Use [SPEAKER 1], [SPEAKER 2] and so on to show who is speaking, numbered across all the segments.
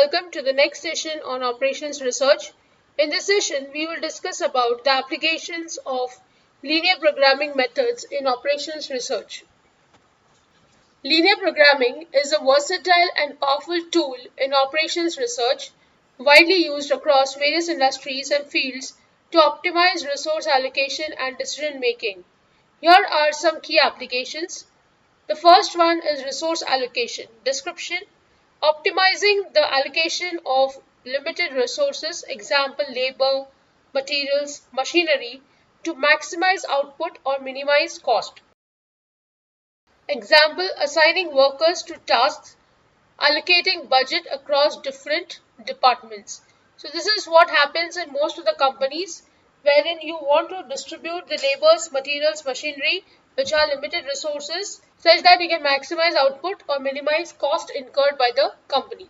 [SPEAKER 1] welcome to the next session on operations research. In this session, we will discuss about the applications of linear programming methods in operations research. Linear programming is a versatile and powerful tool in operations research, widely used across various industries and fields to optimize resource allocation and decision making. Here are some key applications. The first one is resource allocation. Description: optimizing the allocation of limited resources, example labor, materials, machinery, to maximize output or minimize cost. Example: assigning workers to tasks, allocating budget across different departments. So this is what happens in most of the companies, wherein you want to distribute the labors, materials, machinery, which are limited resources, such that you can maximize output or minimize cost incurred by the company.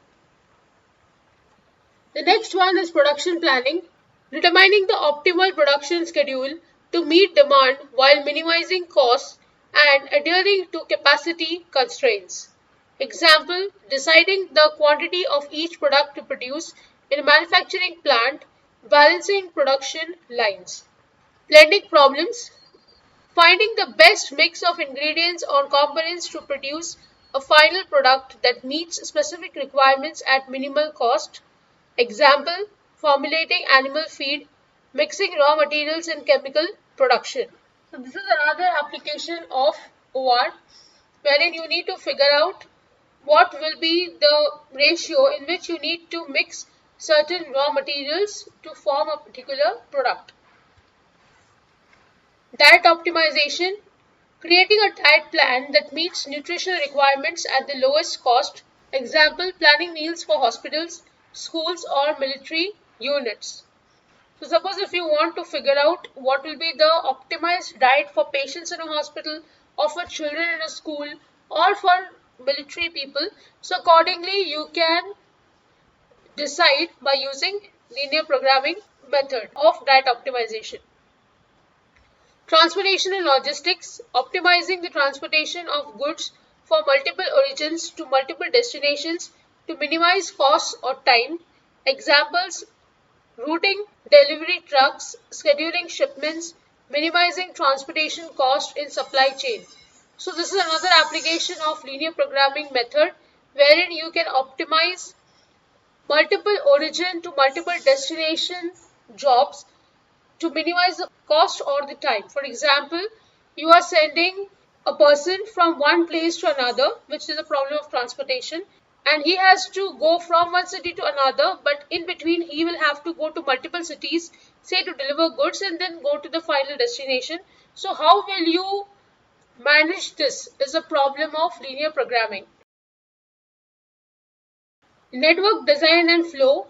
[SPEAKER 1] The next one is production planning, determining the optimal production schedule to meet demand while minimizing costs and adhering to capacity constraints. Example: deciding the quantity of each product to produce in a manufacturing plant, balancing production lines. Blending problems: finding the best mix of ingredients or components to produce a final product that meets specific requirements at minimal cost. Example: formulating animal feed, mixing raw materials in chemical production. So this is another application of OR, wherein you need to figure out what will be the ratio in which you need to mix certain raw materials to form a particular product. Diet optimization: creating a diet plan that meets nutritional requirements at the lowest cost. Example: planning meals for hospitals, schools, or military units. So suppose if you want to figure out what will be the optimized diet for patients in a hospital, or for children in a school, or for military people, so accordingly you can decide by using linear programming method of diet optimization. Transportation and logistics: optimizing the transportation of goods for multiple origins to multiple destinations to minimize costs or time. Examples: routing delivery trucks, scheduling shipments, minimizing transportation cost in supply chain. So this is another application of linear programming method, wherein you can optimize multiple origin to multiple destination jobs to minimize the cost or the time. For example, you are sending a person from one place to another, which is a problem of transportation, and he has to go from one city to another, but in between he will have to go to multiple cities, say to deliver goods, and then go to the final destination. So how will you manage this is a problem of linear programming. Network design and flow: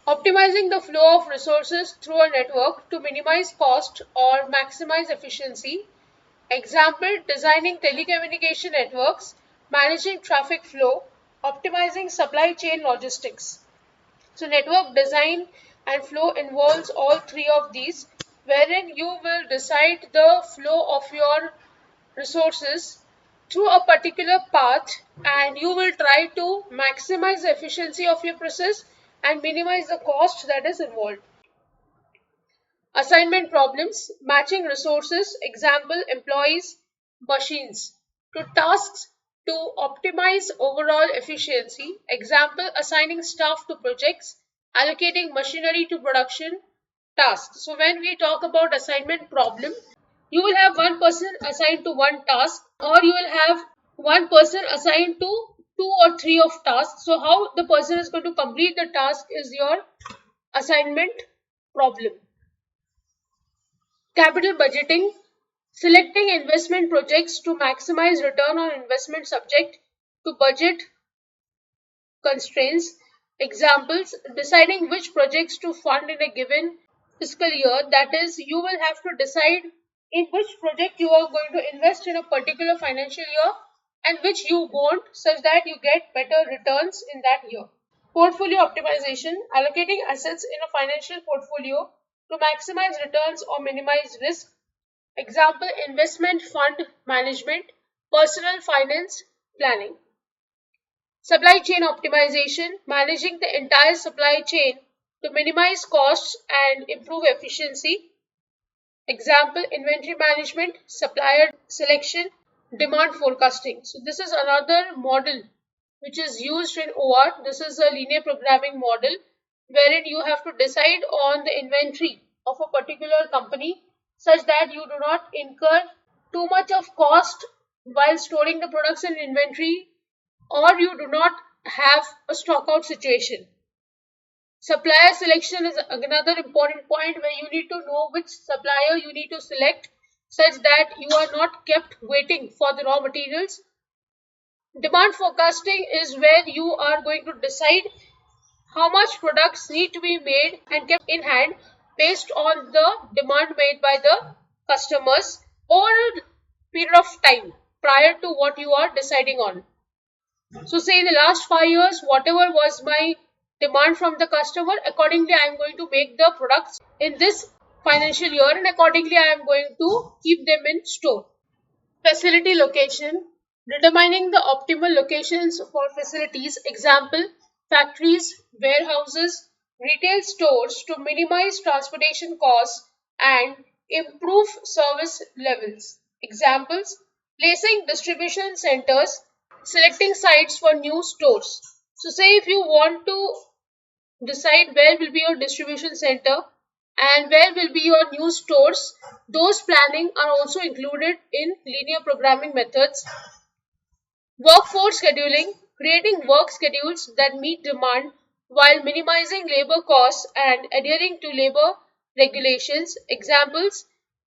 [SPEAKER 1] optimizing the flow of resources through a network to minimize cost or maximize efficiency. Example: designing telecommunication networks, managing traffic flow, optimizing supply chain logistics. So network design and flow involves all three of these, wherein you will decide the flow of your resources through a particular path, and you will try to maximize the efficiency of your process and minimize the cost that is involved. Assignment problems: matching resources, example employees, machines, to tasks to optimize overall efficiency. Example: assigning staff to projects, allocating machinery to production tasks. So when we talk about assignment problem, you will have one person assigned to one task, or you will have one person assigned to two or three of tasks. So how the person is going to complete the task is your assignment problem. Capital budgeting: selecting investment projects to maximize return on investment subject to budget constraints. Examples: deciding which projects to fund in a given fiscal year, that is, you will have to decide in which project you are going to invest in a particular financial year and which you won't, such that you get better returns in that year. Portfolio optimization: allocating assets in a financial portfolio to maximize returns or minimize risk. Example: investment fund management, personal finance planning. Supply chain optimization, managing the entire supply chain to minimize costs and improve efficiency. Example, inventory management, supplier selection, demand forecasting. So this is another model which is used in OR. This is a linear programming model wherein you have to decide on the inventory of a particular company such that you do not incur too much of cost while storing the products in inventory, or you do not have a stock out situation. Supplier selection is another important point where you need to know which supplier you need to select such that you are not kept waiting for the raw materials. Demand forecasting is where you are going to decide how much products need to be made and kept in hand based on the demand made by the customers over a period of time prior to what you are deciding on. So say in the last 5 years, whatever was my demand from the customer, accordingly I am going to make the products in this financial year, and accordingly I am going to keep them in store. Facility location, determining the optimal locations for facilities, example, factories, warehouses, retail stores to minimize transportation costs and improve service levels. Examples, placing distribution centers, selecting sites for new stores. So say if you want to decide where will be your distribution center and where will be your new stores, those planning are also included in linear programming methods. Workforce scheduling, creating work schedules that meet demand while minimizing labor costs and adhering to labor regulations. Examples,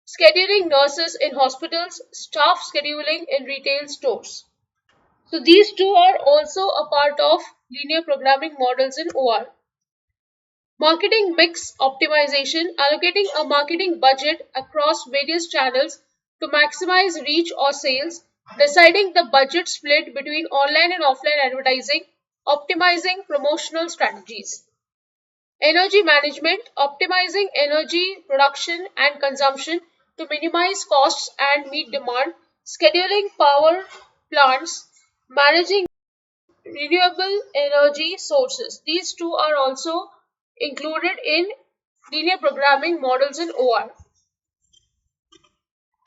[SPEAKER 1] scheduling nurses in hospitals, staff scheduling in retail stores. So these two are also a part of linear programming models in OR. Marketing mix optimization, allocating a marketing budget across various channels to maximize reach or sales, deciding the budget split between online and offline advertising, optimizing promotional strategies. Energy management, optimizing energy production and consumption to minimize costs and meet demand, scheduling power plants, managing renewable energy sources. These two are also included in linear programming models in OR.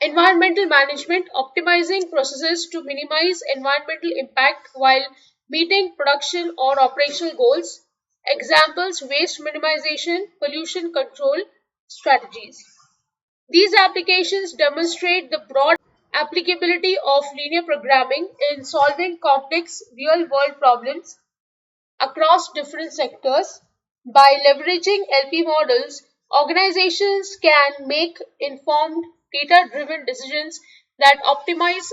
[SPEAKER 1] Environmental management, optimizing processes to minimize environmental impact while meeting production or operational goals. Examples, waste minimization, pollution control strategies. These applications demonstrate the broad applicability of linear programming in solving complex real-world problems across different sectors. By leveraging LP models, organizations can make informed, data-driven decisions that optimize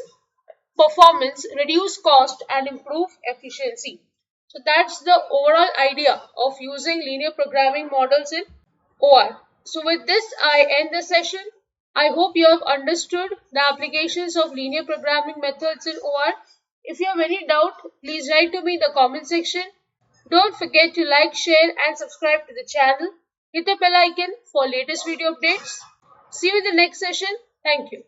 [SPEAKER 1] performance, reduce cost, and improve efficiency. So that's the overall idea of using linear programming models in OR. So with this, I end the session. I hope you have understood the applications of linear programming methods in OR. If you have any doubt, please write to me in the comment section. Don't forget to like, share and subscribe to the channel. Hit the bell icon for latest video updates. See you in the next session. Thank you.